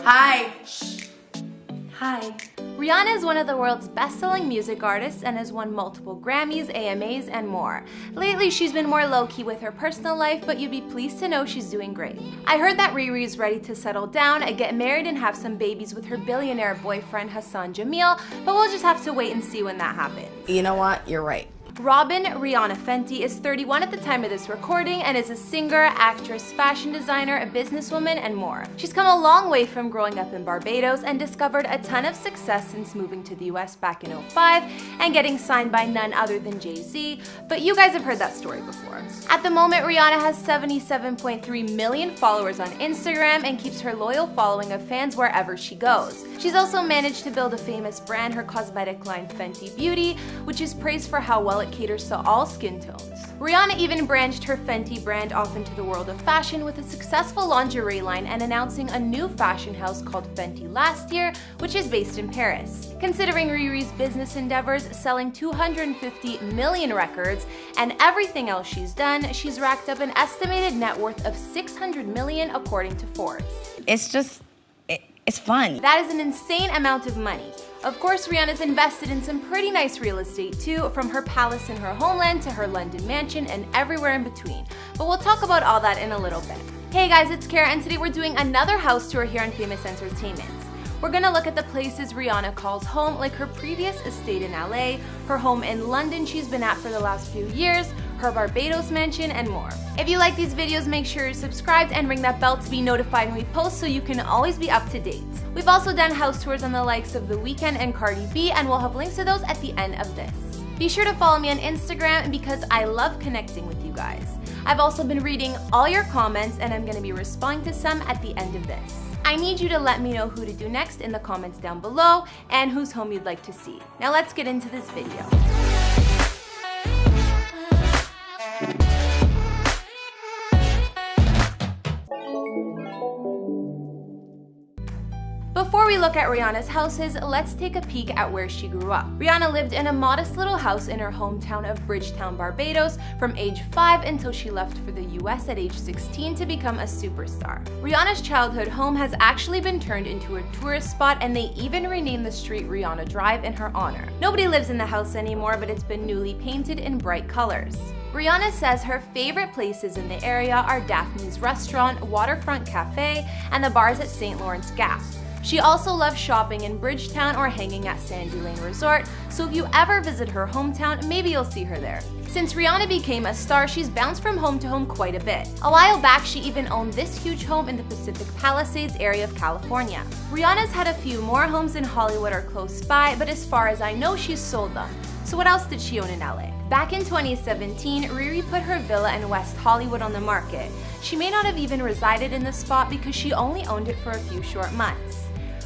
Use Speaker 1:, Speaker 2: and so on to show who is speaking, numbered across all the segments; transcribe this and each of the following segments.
Speaker 1: Hi. Shh. Hi.
Speaker 2: Rihanna is one of the world's best-selling music artists and has won multiple Grammys, AMAs, and more. Lately, she's been more low-key with her personal life, but you'd be pleased to know she's doing great. I heard that Riri is ready to settle down, get married, and have some babies with her billionaire boyfriend Hassan Jamil, but we'll just have to wait and see when that happens.
Speaker 1: You know what? You're right.
Speaker 2: Robin Rihanna Fenty is 31 at the time of this recording and is a singer, actress, fashion designer, a businesswoman, and more. She's come a long way from growing up in Barbados and discovered a ton of success since moving to the US back in 2005 and getting signed by none other than Jay-Z, but you guys have heard that story before. At the moment, Rihanna has 77.3 million followers on Instagram and keeps her loyal following of fans wherever she goes. She's also managed to build a famous brand, her cosmetic line Fenty Beauty, which is praised for how well it caters to all skin tones. Rihanna even branched her Fenty brand off into the world of fashion with a successful lingerie line and announcing a new fashion house called Fenty last year, which is based in Paris. Considering Riri's business endeavors, selling 250 million records, and everything else she's done, she's racked up an estimated net worth of 600 million according to Forbes.
Speaker 1: It's fun.
Speaker 2: That is an insane amount of money. Of course, Rihanna's invested in some pretty nice real estate too, from her palace in her homeland to her London mansion and everywhere in between. But we'll talk about all that in a little bit. Hey guys, it's Kara, and today we're doing another house tour here on Famous Entertainment. We're gonna look at the places Rihanna calls home, like her previous estate in LA, her home in London she's been at for the last few years, her Barbados mansion, and more. If you like these videos, make sure you're subscribed and ring that bell to be notified when we post so you can always be up to date. We've also done house tours on the likes of The Weeknd and Cardi B, and we'll have links to those at the end of this. Be sure to follow me on Instagram because I love connecting with you guys. I've also been reading all your comments and I'm gonna be responding to some at the end of this. I need you to let me know who to do next in the comments down below and whose home you'd like to see. Now let's get into this video. Before we look at Rihanna's houses, let's take a peek at where she grew up. Rihanna lived in a modest little house in her hometown of Bridgetown, Barbados from age 5 until she left for the US at age 16 to become a superstar. Rihanna's childhood home has actually been turned into a tourist spot, and they even renamed the street Rihanna Drive in her honor. Nobody lives in the house anymore, but it's been newly painted in bright colors. Rihanna says her favorite places in the area are Daphne's Restaurant, Waterfront Cafe, and the bars at St. Lawrence Gap. She also loves shopping in Bridgetown or hanging at Sandy Lane Resort, so if you ever visit her hometown, maybe you'll see her there. Since Rihanna became a star, she's bounced from home to home quite a bit. A while back, she even owned this huge home in the Pacific Palisades area of California. Rihanna's had a few more homes in Hollywood or close by, but as far as I know, she's sold them. So what else did she own in LA? Back in 2017, Riri put her villa in West Hollywood on the market. She may not have even resided in the spot because she only owned it for a few short months.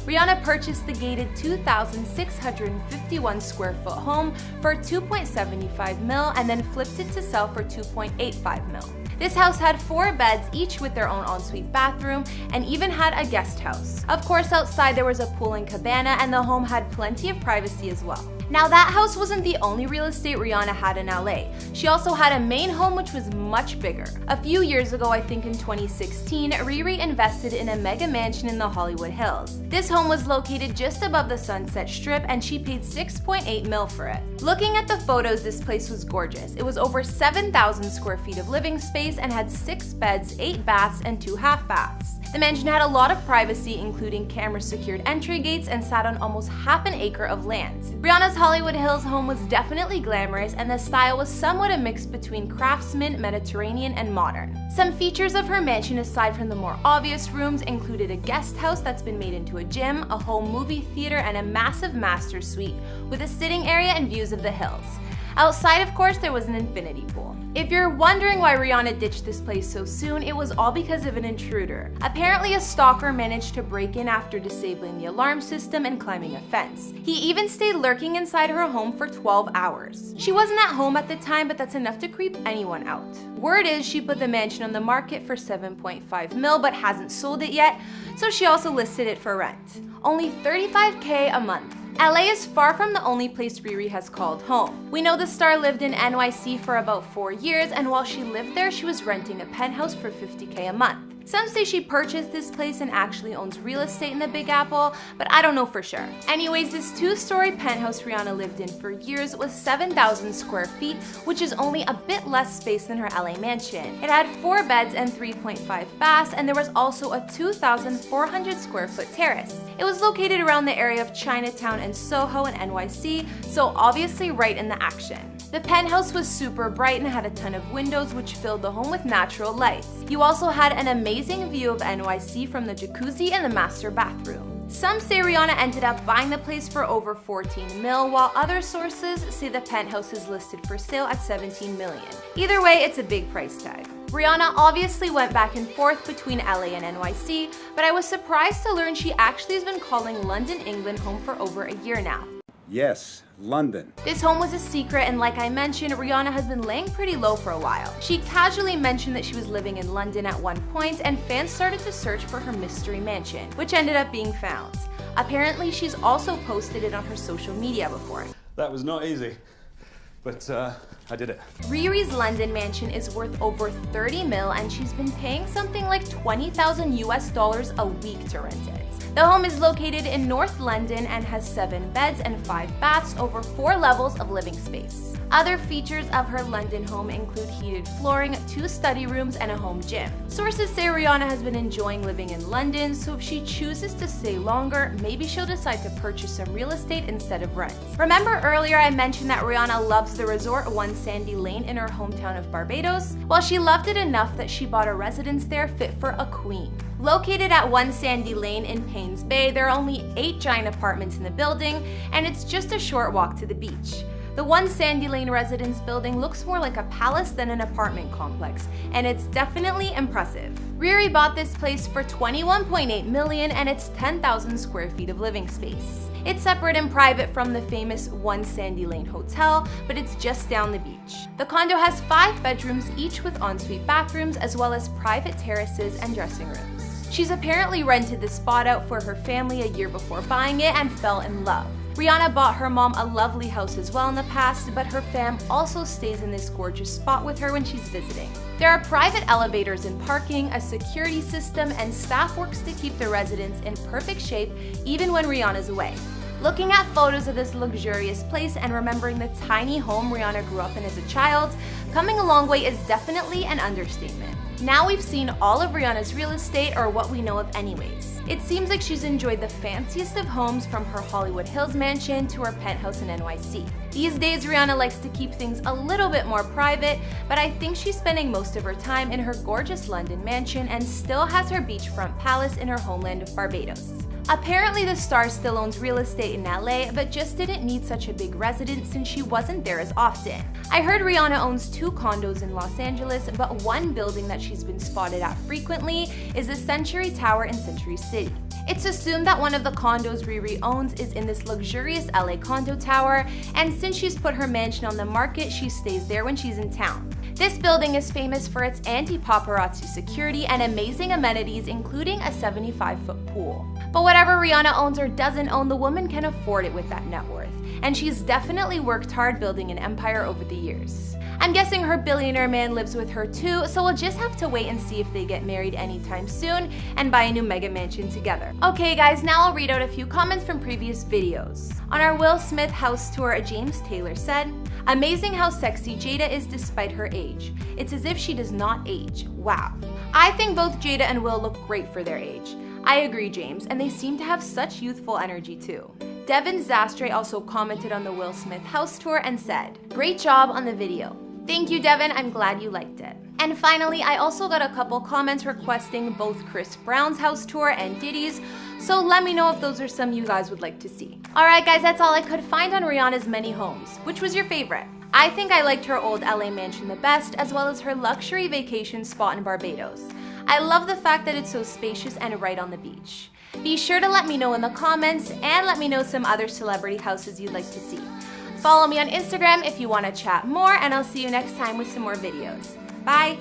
Speaker 2: Rihanna purchased the gated 2,651 square foot home for $2.75 million and then flipped it to sell for $2.85 million. This house had 4 beds, each with their own ensuite bathroom, and even had a guest house. Of course, outside there was a pool and cabana, and the home had plenty of privacy as well. Now, that house wasn't the only real estate Rihanna had in LA. She also had a main home which was much bigger. A few years ago, I think in 2016, Riri invested in a mega mansion in the Hollywood Hills. This home was located just above the Sunset Strip, and she paid $6.8 million for it. Looking at the photos, this place was gorgeous. It was over 7,000 square feet of living space and had 6 beds, 8 baths, and 2 half baths. The mansion had a lot of privacy, including camera-secured entry gates, and sat on almost half an acre of land. Rihanna's Hollywood Hills home was definitely glamorous, and the style was somewhat a mix between craftsman, Mediterranean, and modern. Some features of her mansion, aside from the more obvious rooms, included a guest house that's been made into a gym, a home movie theater, and a massive master suite with a sitting area and views of the hills. Outside, of course, there was an infinity pool. If you're wondering why Rihanna ditched this place so soon, it was all because of an intruder. Apparently, a stalker managed to break in after disabling the alarm system and climbing a fence. He even stayed lurking inside her home for 12 hours. She wasn't at home at the time, but that's enough to creep anyone out. Word is she put the mansion on the market for $7.5 million, but hasn't sold it yet, so she also listed it for rent. Only $35K a month. LA is far from the only place Riri has called home. We know the star lived in NYC for about 4 years, and while she lived there, she was renting a penthouse for $50K a month. Some say she purchased this place and actually owns real estate in the Big Apple, but I don't know for sure. Anyways, this 2-story penthouse Rihanna lived in for years was 7,000 square feet, which is only a bit less space than her LA mansion. It had 4 beds and 3.5 baths, and there was also a 2,400 square foot terrace. It was located around the area of Chinatown and Soho in NYC, so obviously right in the action. The penthouse was super bright and had a ton of windows which filled the home with natural lights. You also had an amazing view of NYC from the jacuzzi and the master bathroom. Some say Rihanna ended up buying the place for over 14 mil, while other sources say the penthouse is listed for sale at 17 million. Either way, it's a big price tag. Rihanna obviously went back and forth between LA and NYC, but I was surprised to learn she actually has been calling London, England home for over a year now.
Speaker 3: Yes, London.
Speaker 2: This home was a secret, and like I mentioned, Rihanna has been laying pretty low for a while. She casually mentioned that she was living in London at one point, and fans started to search for her mystery mansion, which ended up being found. Apparently, she's also posted it on her social media before.
Speaker 4: That was not easy, but I did it.
Speaker 2: Riri's London mansion is worth over 30 mil, and she's been paying something like 20,000 US dollars a week to rent it. The home is located in North London and has 7 beds and 5 baths over 4 levels of living space. Other features of her London home include heated flooring, 2 study rooms, and a home gym. Sources say Rihanna has been enjoying living in London, so if she chooses to stay longer, maybe she'll decide to purchase some real estate instead of rent. Remember earlier I mentioned that Rihanna loves the resort One Sandy Lane in her hometown of Barbados? Well, she loved it enough that she bought a residence there fit for a queen. Located at One Sandy Lane in Paynes Bay, there are only 8 giant apartments in the building, and it's just a short walk to the beach. The One Sandy Lane residence building looks more like a palace than an apartment complex, and it's definitely impressive. Riri bought this place for 21.8 million, and it's 10,000 square feet of living space. It's separate and private from the famous One Sandy Lane Hotel, but it's just down the beach. The condo has 5 bedrooms, each with ensuite bathrooms, as well as private terraces and dressing rooms. She's apparently rented the spot out for her family a year before buying it and fell in love. Rihanna bought her mom a lovely house as well in the past, but her fam also stays in this gorgeous spot with her when she's visiting. There are private elevators and parking, a security system, and staff works to keep the residents in perfect shape even when Rihanna's away. Looking at photos of this luxurious place and remembering the tiny home Rihanna grew up in as a child, coming a long way is definitely an understatement. Now we've seen all of Rihanna's real estate, or what we know of anyways. It seems like she's enjoyed the fanciest of homes, from her Hollywood Hills mansion to her penthouse in NYC. These days, Rihanna likes to keep things a little bit more private, but I think she's spending most of her time in her gorgeous London mansion and still has her beachfront palace in her homeland of Barbados. Apparently, the star still owns real estate in LA, but just didn't need such a big residence since she wasn't there as often. I heard Rihanna owns 2 condos in Los Angeles, but one building that she's been spotted at frequently is the Century Tower in Century City. It's assumed that one of the condos Riri owns is in this luxurious LA condo tower, and since she's put her mansion on the market, she stays there when she's in town. This building is famous for its anti-paparazzi security and amazing amenities, including a 75-foot pool. But whatever Rihanna owns or doesn't own, the woman can afford it with that net worth, and she's definitely worked hard building an empire over the years. I'm guessing her billionaire man lives with her too, so we'll just have to wait and see if they get married anytime soon and buy a new mega mansion together. Okay guys, now I'll read out a few comments from previous videos. On our Will Smith house tour, James Taylor said, "Amazing how sexy Jada is despite her age. It's as if she does not age. Wow. I think both Jada and Will look great for their age." I agree, James, and they seem to have such youthful energy too. Devin Zastre also commented on the Will Smith house tour and said, "Great job on the video." Thank you, Devin, I'm glad you liked it. And finally, I also got a couple comments requesting both Chris Brown's house tour and Diddy's, so let me know if those are some you guys would like to see. Alright guys, that's all I could find on Rihanna's many homes. Which was your favorite? I think I liked her old LA mansion the best, as well as her luxury vacation spot in Barbados. I love the fact that it's so spacious and right on the beach. Be sure to let me know in the comments, and let me know some other celebrity houses you'd like to see. Follow me on Instagram if you want to chat more, and I'll see you next time with some more videos. Bye!